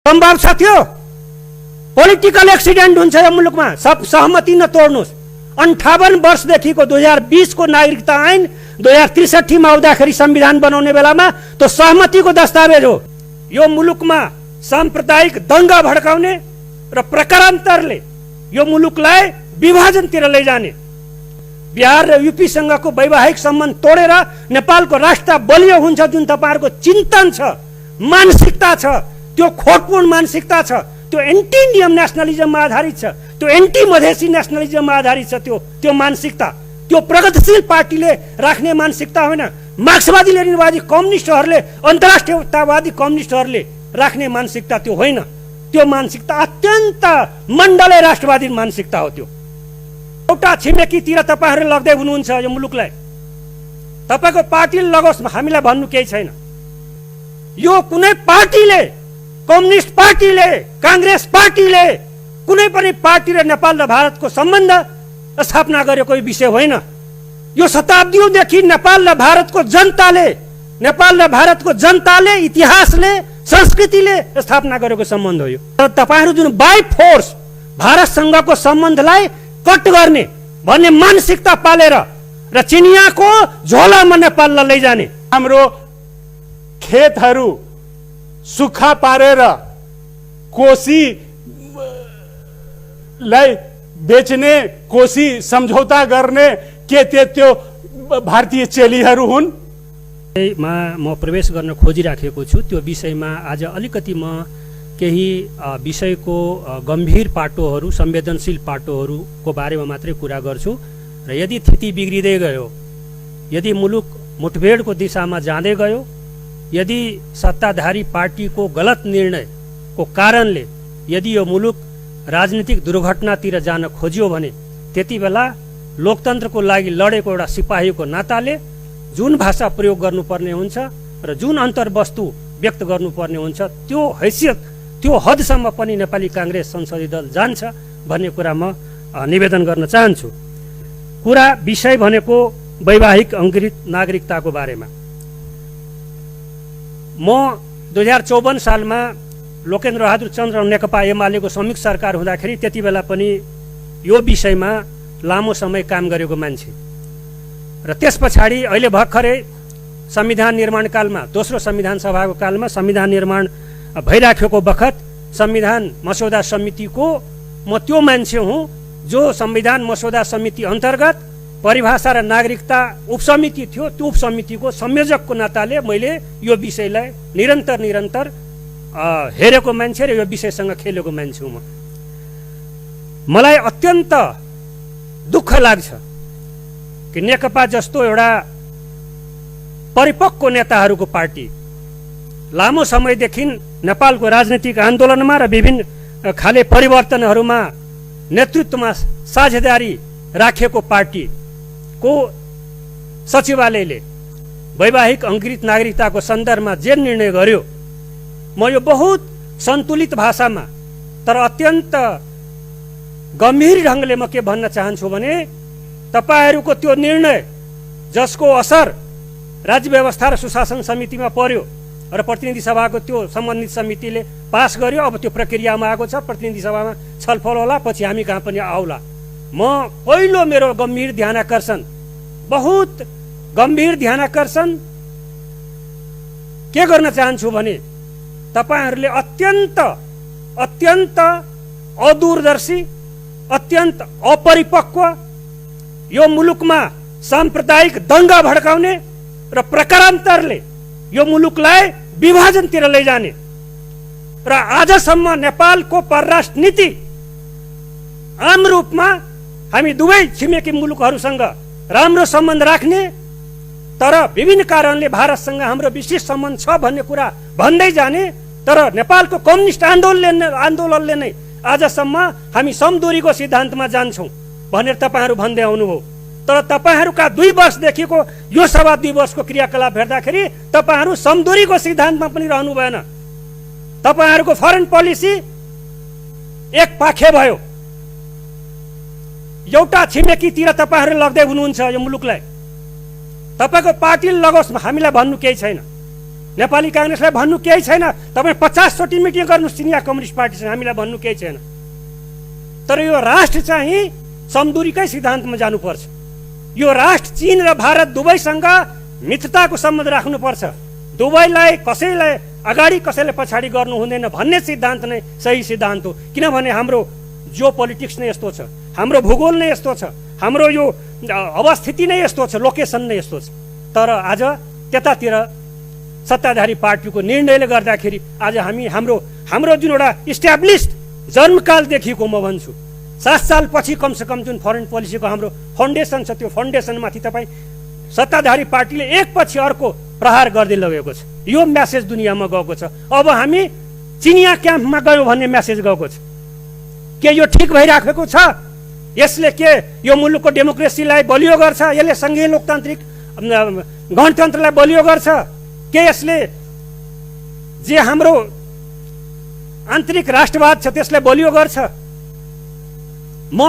सम्भव छ त्यो? पोलिटिकल एक्सिडेन्ट हुन्छ यो मुलुकमा। सब सहमति नतोड्नुस्। 58 वर्षदेखिको 2020 को नागरिकता ऐन 2063 मा आउँदाखेरि संविधान बनाउने बेलामा त्यो सहमतिको दस्तावेज हो। यो मुलुकमा साम्प्रदायिक दंगा भड्काउने र प्रकारान्तरले यो मुलुकलाई विभाजनतिर लैजाने, बिहार र यूपी सँगको वैवाहिक सम्बन्ध तोडेर नेपालको राष्ट्र बलियो हुन्छ जुन तपाईहरुको चिन्तन छ, मानसिकता छ, त्यो खोटपूर्ण मानसिकता छ। त्यो एन्टी इंडियन नेशनलिजममा आधारित छ, त्यो एन्टी मधेसी नेशनलिजममा आधारित छ। त्यो मानसिकता त्यो प्रगतिशील पार्टीले राख्ने मानसिकता होइन। मार्क्सवादी लेनिनवादी कम्युनिस्टहरूले, अन्तर्राष्ट्रियतावादी कम्युनिस्टहरूले राख्ने मानसिकता त्यो होइन। त्यो मानसिकता अत्यन्त मण्डले राष्ट्रवादी मानसिकता हो। त्यो एउटा छिमेकीतिर तपाईहरु लग्दै हुनुहुन्छ यो मुलुकलाई। तपाईको पार्टीले लगोस्, हामीलाई भन्नु केही छैन। यो कुनै पार्टीले, कम्युनिस्ट पार्टीले, कांग्रेस पार्टीले, कुनै पनि पार्टी र नेपाल र भारतको सम्बन्ध स्थापना गरेको विषय होइन। यो शताब्दीदेखि नेपाल र भारतको जनताले, इतिहासले, संस्कृतिले स्थापना गरेको सम्बन्ध हो। यो तपाईहरु जुन बाइ फोर्स भारतसँगको सम्बन्धलाई कट गर्ने भन्ने मानसिकता पालेर र चिनियाको झोलामा नेपाललाई लैजाने, हाम्रो खेतहरू सुक्खा पारेर कोशीलाई बेच्ने, कोशी सम्झौता गर्ने के त्यो भारतीय चेलीहरू हुन्? म प्रवेश गर्न खोजिराखेको छु। त्यो विषयमा आज अलिकति म केही विषयको गम्भीर पाटोहरू, संवेदनशील पाटोहरूको बारेमा मात्रै कुरा गर्छु। र यदि स्थिति बिग्रिँदै गयो, यदि मुलुक मुठभेडको दिशामा जाँदै गयो, यदि सत्ताधारी पार्टीको गलत निर्णयको कारणले यदि यो मुलुक राजनीतिक दुर्घटनातिर जान खोजियो भने त्यति बेला लोकतन्त्रको लागि लडेको एउटा सिपाहीको नाताले जुन भाषा प्रयोग गर्नुपर्ने हुन्छ र जुन अन्तर्वस्तु व्यक्त गर्नुपर्ने हुन्छ, त्यो हैसियत, त्यो हदसम्म पनि नेपाली कांग्रेस संसदीय दल जान्छ भन्ने कुरा म निवेदन गर्न चाहन्छु। विषय भनेको वैवाहिक अंगीकृत नागरिकताको बारेमा। म 2054 सालमा लोकेन्द्र बहादुर चन्द्र नेकपा एमालेको संयुक्त सरकार हुँदाखेरि त्यति बेला पनि यो विषयमा लामो समय काम गरेको मान्छे र त्यस पछाडि अहिले भर्खरै संविधान निर्माण कालमा, दोस्रो संविधान सभाको कालमा संविधान निर्माण भइराखेको बखत संविधान मसौदा समितिको म त्यो मान्छे हुँ जो संविधान मसौदा समिति अन्तर्गत परिभाषा र नागरिकता उपसमिति थियो। त्यो उपसमितिको संयोजकको नाताले मैले यो विषयलाई निरन्तर हेरेको मान्छे र यो विषयसँग खेलेको मान्छे हुँ। मलाई अत्यन्त दुःख लाग्छ कि नेकपा जस्तो एउटा परिपक्व नेताहरूको पार्टी लामो समयदेखि नेपालको राजनीतिक आन्दोलनमा र विभिन्न खाले परिवर्तनहरूमा नेतृत्वमा साझेदारी राखेको पार्टीको सचिवालयले वैवाहिक अंगीकृत नागरिकताको सन्दर्भमा जे निर्णय गर्यो, म यो बहुत सन्तुलित भाषामा तर अत्यन्त गम्भीर ढंगले म के भन्न चाहन्छु भने तपाईहरुको त्यो निर्णय जसको असर राज्य व्यवस्था र सुशासन समितिमा पर्यो र प्रतिनिधि सभाको त्यो सम्बन्धित समितिले पास गर्यो। अब त्यो प्रक्रियामा आएको छ, प्रतिनिधि सभामा छलफल होला, पछि हामी कहाँ पनि आउला। म पहिलो मेरो गम्भीर ध्यानाकर्षण, बहुत गम्भीर ध्यानाकर्षण के गर्न चाहन्छु भने तपाईहरुले अत्यन्त अदूरदर्शी, अत्यन्त अपरिपक्व यो मुलुकमा साम्प्रदायिक दंगा भड्काउने र प्रकारान्तरले यो मुलुकलाई विभाजनतिर लैजाने र आजसम्म नेपालको परराष्ट्र नीति आम रूपमा हामी दुवै छिमेकी मुलुकहरूसँग राम्रो सम्बन्ध राख्ने, तर विभिन्न कारणले भारतसँग हाम्रो विशेष सम्बन्ध छ भन्ने कुरा भन्दै जाने, तर नेपालको कम्युनिस्ट आन्दोलनले नै आजसम्म हामी समदूरीको सिद्धान्तमा जान्छौं भनेर तपाईहरु भन्दै आउनुभयो। तर तपाईहरुका 2 वर्षदेखिको यो सभा 2 वर्षको क्रियाकलाप हेर्दाखेरि तपाईहरु समदूरीको सिद्धान्तमा पनि रहनु भएन। तपाईहरुको फरेन पोलिसी एक पाखे भयो। एउटा छिमेकीतिर तपाईहरु लग्दै हुनुहुन्छ यो मुलुकलाई। तपाईको पार्टीले लगोस्, हामीलाई भन्नु केही छैन। नेपाली कांग्रेसलाई भन्नु केही छैन, तपाईँ 50 चोटि मिटिङ गर्नुहोस् चिनिया कम्युनिस्ट पार्टीसँग, हामीलाई भन्नु केही छैन। तर यो राष्ट्र चाहिँ समदूरीकै सिद्धान्तमा जानुपर्छ। यो राष्ट्र चीन र भारत दुवैसँग मित्रताको सम्बन्ध राख्नुपर्छ। दुवैलाई कसैलाई अगाडि कसैलाई पछाडि गर्नु हुँदैन भन्ने सिद्धान्त नै सही सिद्धान्त हो। किनभने हाम्रो जियो पोलिटिक्स नै यस्तो छ, हाम्रो भूगोल नै यस्तो छ, हाम्रो यो अवस्थिति नै यस्तो छ, लोकेसन नै यस्तो छ। तर आज त्यतातिर सत्ताधारी पार्टीको निर्णयले गर्दाखेरि आज हाम्रो जुन एउटा इस्ट्याब्लिस्ड जन्मकालदेखिको म भन्छु 7 सालपछि कमसेकम जुन फरेन पोलिसीको हाम्रो फाउन्डेसन छ, त्यो फाउन्डेसनमाथि तपाईँ सत्ताधारी पार्टीले एकपछि अर्को प्रहार गर्दै लगेको छ। यो मेसेज दुनियाँमा गएको छ। अब हामी चिनिया क्याम्पमा गयौँ भन्ने मेसेज गएको छ। के यो ठिक भइराखेको छ? यसले के यो मुलुकको डेमोक्रेसीलाई बलियो गर्छ? यसले सङ्घीय लोकतान्त्रिक गणतन्त्रलाई बलियो गर्छ? के यसले जे हाम्रो आन्तरिक राष्ट्रवाद छ त्यसलाई बलियो गर्छ? म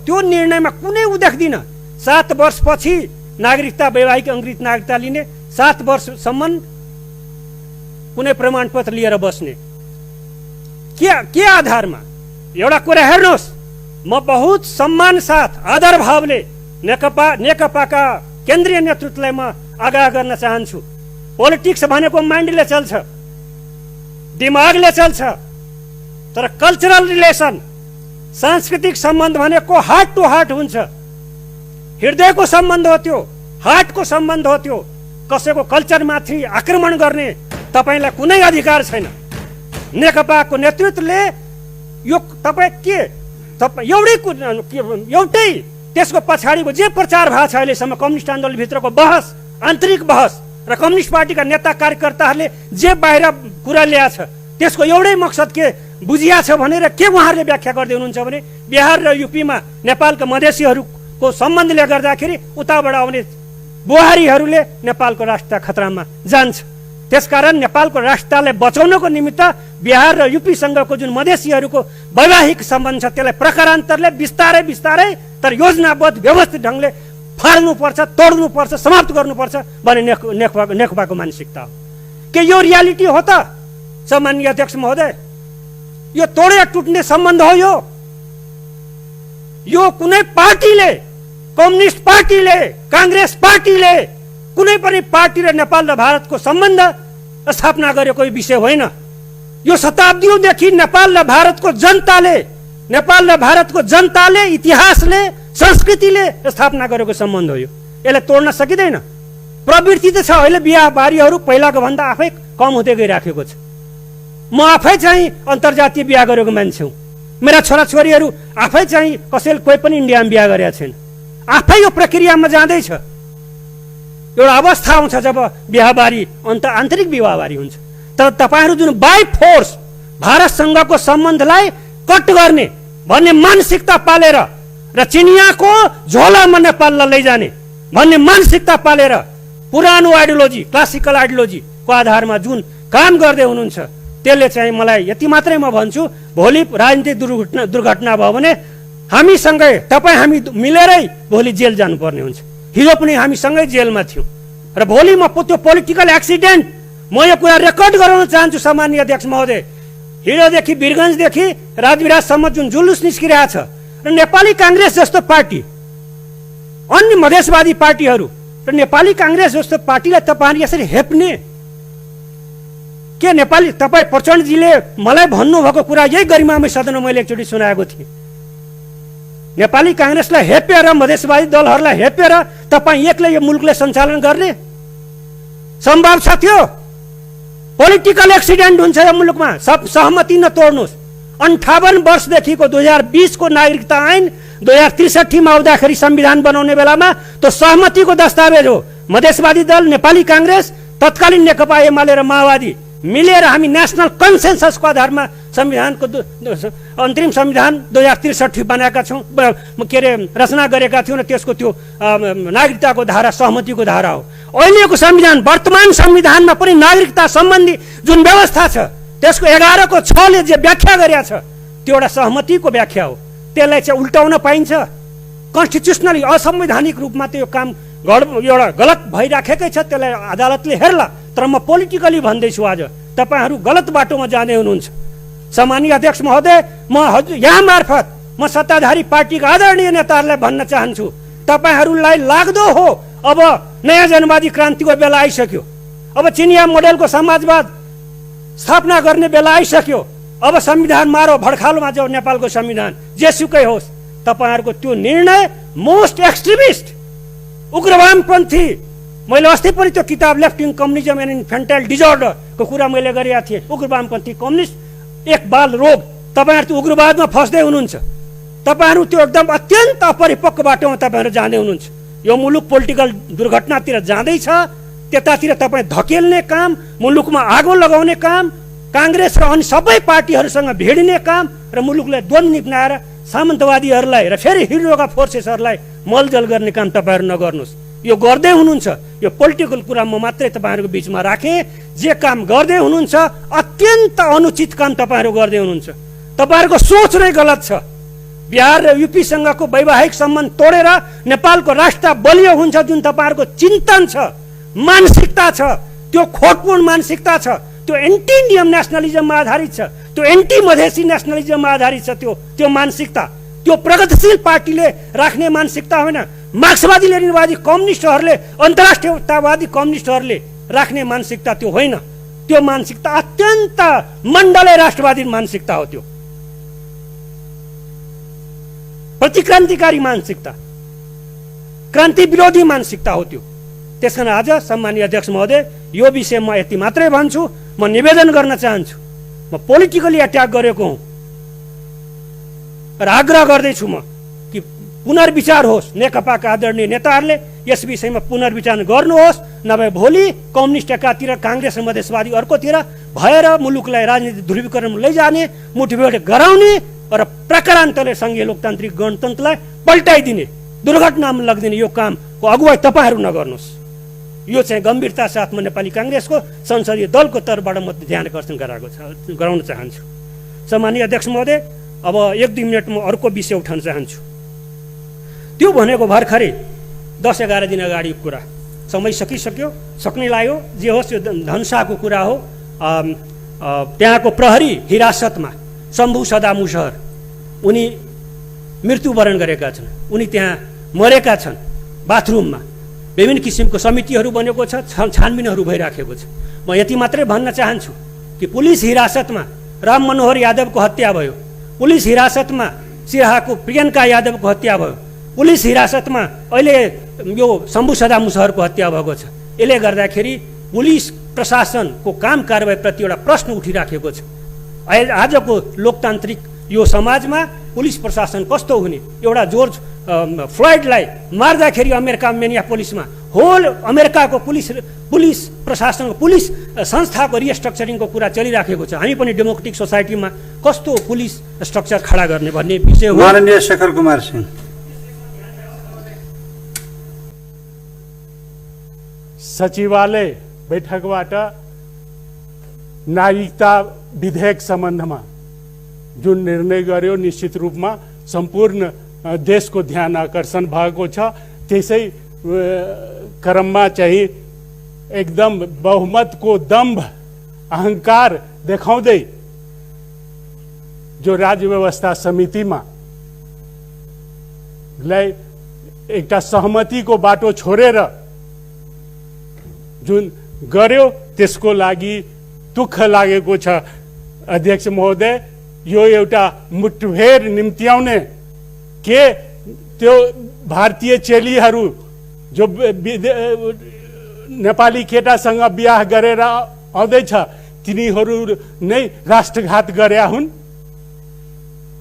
त्यो निर्णयमा कुनै देख्दिनँ। 7 वर्षपछि नागरिकता, वैवाहिक अङ्ग्रेजी नागरिकता लिने, 7 वर्षसम्म कुनै प्रमाणपत्र लिएर बस्ने, के आधारमा? एउटा कुरा हेर्नुहोस्, म बहुत सम्मान साथ आदर भावले नेकपाका केन्द्रीय नेतृत्वलाई म आगाह गर्न चाहन्छु। पोलिटिक्स भनेको माइन्डले चल्छ, दिमागले चल्छ, तर कल्चरल रिलेसन, सांस्कृतिक सम्बन्ध भनेको हार्ट टु हार्ट हुन्छ। हृदयको सम्बन्ध हो त्यो, हार्टको सम्बन्ध हो त्यो। कसैको कल्चरमाथि आक्रमण गर्ने तपाईँलाई कुनै अधिकार छैन। नेकपाको नेतृत्वले यो तपाईँ एउटै त्यसको पछाडि जे प्रचार भएको छ अहिलेसम्म कम्युनिस्ट आन्दोलनभित्रको बहस, आन्तरिक बहस र कम्युनिस्ट पार्टीका नेता कार्यकर्ताहरूले जे बाहिर कुरा ल्याएको छ त्यसको एउटै मकसद के बुझिया छ भनेर के उहाँहरूले व्याख्या गर्दै हुनुहुन्छ भने बिहार र युपीमा नेपालका मधेसीहरूको सम्बन्धले गर्दाखेरि उताबाट आउने बुहारीहरूले नेपालको राष्ट्रियता खतरामा जान्छ। त्यसकारण नेपालको राष्ट्रियतालाई बचाउनको निमित्त बिहार र युपीसँगको जुन मधेसीहरूको वैवाहिक सम्बन्ध छ त्यसलाई प्रकारान्तरले बिस्तारै बिस्तारै तर योजनाबद्ध व्यवस्थित ढङ्गले फाल्नुपर्छ, तोड्नुपर्छ, समाप्त गर्नुपर्छ भन्ने नेकपाको मानसिकता हो। के यो रियालिटी हो त सम्माननीय अध्यक्ष महोदय? यो तोडे टुट्ने सम्बन्ध हो यो कुनै पार्टीले, कम्युनिस्ट पार्टीले, कांग्रेस पार्टीले, कुनै पनि पार्टी र नेपाल र भारतको सम्बन्ध स्थापना गरेको विषय होइन। यो शताब्दीदेखि नेपाल र भारतको जनताले, इतिहासले, संस्कृतिले स्थापना गरेको सम्बन्ध हो। यसलाई तोड्न सकिँदैन। प्रवृत्ति त छ अहिले बिहाबारीहरू पहिलाको भन्दा आफै कम हुँदै गइराखेको छ। म आफै चाहिँ अन्तर्जातीय बिहा गरेको मान्छे हुँ। मेरा छोराछोरीहरू आफै चाहिँ कसैले कोही पनि इन्डियामा बिहा गरेका छैन। आफै यो प्रक्रियामा जाँदैछ। एउटा अवस्था आउँछ जब बिहाबारी आन्तरिक बिहाबारी हुन्छ। तर तपाईँहरू जुन बाई फोर्स भारतसँगको सम्बन्धलाई कट गर्ने भन्ने मानसिकता पालेर र चिनियाको झोलामा नेपाललाई लैजाने भन्ने मानसिकता पालेर पुरानो आइडियोलोजी, क्लासिकल आइडियोलोजीको आधारमा जुन काम गर्दै हुनुहुन्छ त्यसले चाहिँ मलाई यति मात्रै म भन्छु, भोलि राजनीतिक दुर्घटना भयो भने हामीसँगै हामी मिलेरै भोलि जेल जानुपर्ने हुन्छ। हिजो पनि हामी सँगै जेलमा थियौँ र भोलि म त्यो पोलिटिकल एक्सिडेन्ट म यो कुरा रेकर्ड गराउन चाहन्छु सम्माननीय अध्यक्ष महोदय। हिजोदेखि वीरगञ्जदेखि राजविराजसम्म जुन जुलुस निस्किरहेको छ र नेपाली कांग्रेस जस्तो पार्टी, अन्य मधेसवादी पार्टीहरू र नेपाली कांग्रेस जस्तो पार्टीलाई तपाईँहरू यसरी हेप्ने के? नेपाली तपाईँ प्रचण्डजीले मलाई भन्नुभएको कुरा यही गरिमामय सदनमा मैले एकचोटि सुनाएको थिएँ। नेपाली कांग्रेसलाई हेपेर, मधेसवादी दलहरूलाई हेपेर तपाईँ एक्लै यो मुलुकलाई सञ्चालन गर्ने सम्भव छ? त्यो पोलिटिकल एक्सिडेन्ट हुन्छ यो मुलुकमा। सहमति नतोड्नुहोस्। 58 वर्षदेखिको 2020 को नागरिकता ऐन 2063 मा आउँदाखेरि संविधान बनाउने बेलामा त्यो सहमतिको दस्तावेज हो। मधेसवादी दल, नेपाली कांग्रेस, तत्कालीन नेकपा एमाले र माओवादी मिलेर हामी नेशनल कन्सेन्ससको आधारमा संविधानको अन्तरिम संविधान 2063 बनाएका छौँ, के अरे रचना गरेका थियौँ र त्यसको त्यो नागरिकताको धारा सहमतिको धारा हो। अहिलेको संविधान, वर्तमान संविधानमा पनि नागरिकता सम्बन्धी जुन व्यवस्था छ त्यसको 11 को 6 ले जे व्याख्या गरेका छ त्यो एउटा सहमतिको व्याख्या हो। त्यसलाई चाहिँ उल्टाउन पाइन्छ? कन्स्टिट्युसनली असंवैधानिक रूपमा त्यो काम एउटा गलत भइराखेकै छ, त्यसलाई अदालतले हेर्ला। तर म पोलिटिकली भन्दैछु आज तपाईहरू गलत बाटोमा जाँदै हुनुहुन्छ। सम्माननीय अध्यक्ष महोदय, म हजुर यहाँ मार्फत म सत्ताधारी पार्टीका आदरणीय नेताहरूलाई भन्न चाहन्छु, तपाईहरूलाई लाग्दो हो अब नयाँ जनवादी क्रान्तिको बेला आइसक्यो, अब चिनिया मोडेलको समाजवाद स्थापना गर्ने बेला आइसक्यो, अब संविधान मारो भड्खालोमा जाऊ नेपालको संविधान जेसुकै होस्। तपाईहरूको त्यो निर्णय मोस्ट एक्सट्रिमिस्ट उग्रवामपन्थी, मैले अस्ति पनि त्यो किताब लेफ्ट विङ कम्युनिजम एन्ड इन्फेन्टाइल डिजअर्डरको कुरा मैले गरेका थिएँ। उग्रवामपन्थी कम्युनिस्ट एक बाल रोग, तपाईहरू त्यो उग्रवादमा फस्दै हुनुहुन्छ। तपाईहरू त्यो एकदम अत्यन्त अपरिपक्व बाटोमा तपाईहरू जाँदै हुनुहुन्छ। यो मुलुक पोलिटिकल दुर्घटनातिर जाँदैछ, त्यतातिर तपाईँ धकेल्ने काम, मुलुकमा आगो लगाउने काम, काङ्ग्रेस र अन्य सबै पार्टीहरूसँग भिड्ने काम र मुलुकलाई द्वन्द्व निप्नाएर सामन्तवादीहरूलाई र फेरि हिरोका फोर्सेसहरूलाई मलजल गर्ने काम तपाईहरू नगर्नुहोस्। यो गर्दै हुनुहुन्छ, यो पोलिटिकल कुरा म मात्रै तपाईँहरूको बिचमा राखेँ। जे काम गर्दै हुनुहुन्छ अत्यन्त अनुचित काम तपाईँहरू गर्दै हुनुहुन्छ। तपाईँहरूको सोच नै गलत छ। बिहार र युपीसँगको वैवाहिक सम्बन्ध तोडेर नेपालको राष्ट्र बलियो हुन्छ जुन तपाईँहरूको चिन्तन छ, मानसिकता छ, त्यो खोटपूर्ण मानसिकता छ, त्यो एन्टी इन्डियन नेसनलिजममा आधारित छ, त्यो एन्टी मधेसी नेसनलिजममा आधारित छ। त्यो मानसिकता त्यो प्रगतिशील पार्टीले राख्ने मानसिकता होइन, मार्क्सवादी लेनिनवादी कम्युनिस्टहरूले अन्तर्राष्ट्रियतावादी कम्युनिस्टहरूले राख्ने मानसिकता त्यो होइन। त्यो मानसिकता अत्यन्त मण्डले राष्ट्रवादी मानसिकता हो, त्यो प्रतिक्रान्तिकारी मानसिकता, क्रान्ति विरोधी मानसिकता हो त्यो। त्यसकारण आज सम्माननीय अध्यक्ष महोदय, यो विषय म यति मात्रै भन्छु। म निवेदन गर्न चाहन्छु, म पोलिटिकली अट्याक गरेको हुँ र आग्रह गर्दैछु म कि पुनर्विचार होस्। नेकपाका आदरणीय नेताहरूले यस विषयमा पुनर्विचार गर्नुहोस्, नभए भोलि कम्युनिस्ट एकातिर काङ्ग्रेस र मधेसवादी अर्कोतिर भएर मुलुकलाई राजनीतिक ध्रुवीकरणमा लैजाने, मुठभेड गराउने र प्रकारान्तरले सङ्घीय लोकतान्त्रिक गणतन्त्रलाई पल्टाइदिने, दुर्घटनामा लगिदिने यो कामको अगुवाई तपाईँहरू नगर्नुहोस्। यो चाहिँ गम्भीरता साथमा नेपाली काङ्ग्रेसको संसदीय दलको तर्फबाट म ध्यान आकर्षण गराउन चाहन्छु। सम्माननीय अध्यक्ष महोदय, अब 1-2 मिनट म अर्को विषय उठाउन चाहन्छु। त्यो भनेको भर्खरै 10-11 दिन अगाडिको कुरा, समय सकिसक्यो, सक्नै लाग्यो। जे होस्, यो धनुषाको कुरा हो। त्यहाँको प्रहरी हिरासतमा शम्भु सदा मुसहर, उनी मृत्युवरण गरेका छन्, उनी त्यहाँ मरेका छन्। बाथरुममा विभिन्न किसिमको समितिहरू बनेको छ, छानबिनहरू भइराखेको छ। म यति मात्रै भन्न चाहन्छु कि पुलिस हिरासतमा राम मनोहर यादवको हत्या भयो, पुलिस हिरासतमा सिराहाको प्रियङ्का यादवको हत्या भयो, पुलिस हिरासतमा अहिले यो शम्भु सदा मुसहरको हत्या भएको छ। यसले गर्दाखेरि पुलिस प्रशासनको काम कारबाहीप्रति एउटा प्रश्न उठिराखेको छ। आजको लोकतान्त्रिक यो समाजमा पुलिस प्रशासन कस्तो हुने? एउटा जर्ज फ्लोइडलाई मार्दाखेरि अमेरिका मिनियापोलिसमा होल अमेरिकाको पुलिस प्रशासन, पुलिस संस्थाको रिस्ट्रक्चरिङको कुरा चलिराखेको छ। हामी पनि डेमोक्रेटिक सोसाइटीमा कस्तो पुलिस स्ट्रक्चर खडा गर्ने भन्ने विषय हो। माननीय शेखर कुमार सिंह, सचिवालय बैठकबाट नागरिकता विधेयक सम्बन्धमा जुन निर्णय गर्यो, निश्चित रूपमा सम्पूर्ण देशको ध्यान आकर्षण भएको छ। त्यसै क्रममा चाहिँ एकदम बहुमतको दम्भ अहंकार देखाउँदै जो राज्य व्यवस्था समितिमा लाई एउटा सहमतिको बाटो छोडेर जुन गर्यो, त्यसको लागि दुःख लागेको छ। अध्यक्ष महोदय, यो एउटा मुठभेड निम्त्याउने के त्यो भारतीय चेलीहरू जो नेपाली केटासँग बिहा गरेर आउँदैछ, तिनीहरू नै राष्ट्रघात गरेका हुन्।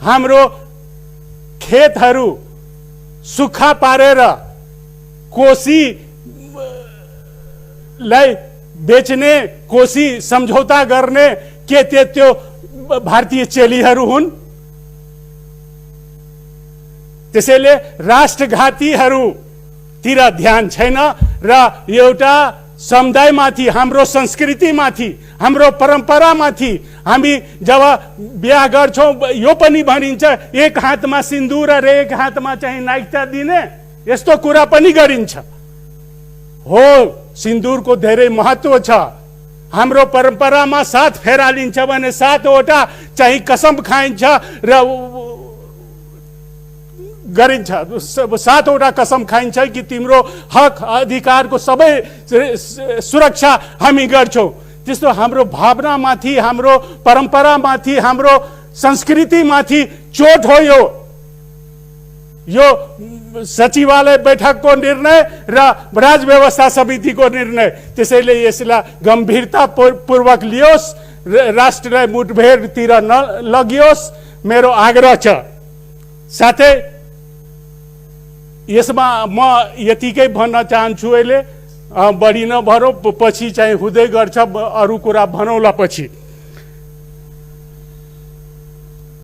हाम्रो खेतहरू सुक्खा पारेर कोशीलाई बेच्ने, कोशी सम्झौता गर्ने के त्यो भारतीय चेलीहरू हुन्? त्यसैले राष्ट्रघातीहरूतिर ध्यान छैन र एउटा समुदायमाथि, हाम्रो संस्कृतिमाथि, हाम्रो परम्परामाथि हामी जब बिहा गर्छौँ यो पनि भनिन्छ एक हातमा सिन्दुर र एक हातमा चाहिँ नागरिकता दिने, यस्तो कुरा पनि गरिन्छ। हो, सिन्दुरको धेरै महत्त्व छ, हाम्रो परम्परामा 7 फेरा लिन्छ भने 7वटा चाहिँ कसम खाइन्छ र गरिन्छ। 7वटा कसम खाइन्छ कि तिम्रो हक अधिकारको सबै सुरक्षा हामी गर्छौँ। त्यस्तो हाम्रो भावनामाथि, हाम्रो परम्परामाथि, हाम्रो संस्कृतिमाथि चोट हो यो सचिवालय बैठकको निर्णय र राजव्यवस्था समितिको निर्णय। त्यसैले यसलाई गम्भीरतापूर्वक लियोस्, राष्ट्रलाई मुठभेडतिर नलगियोस्, मेरो आग्रह छ। साथै यसमा म यतिकै भन्न चाहन्छु, अहिले बढी नभनौँ, पछि चाहिँ हुँदै गर्छ, अरू कुरा भनौँला पछि।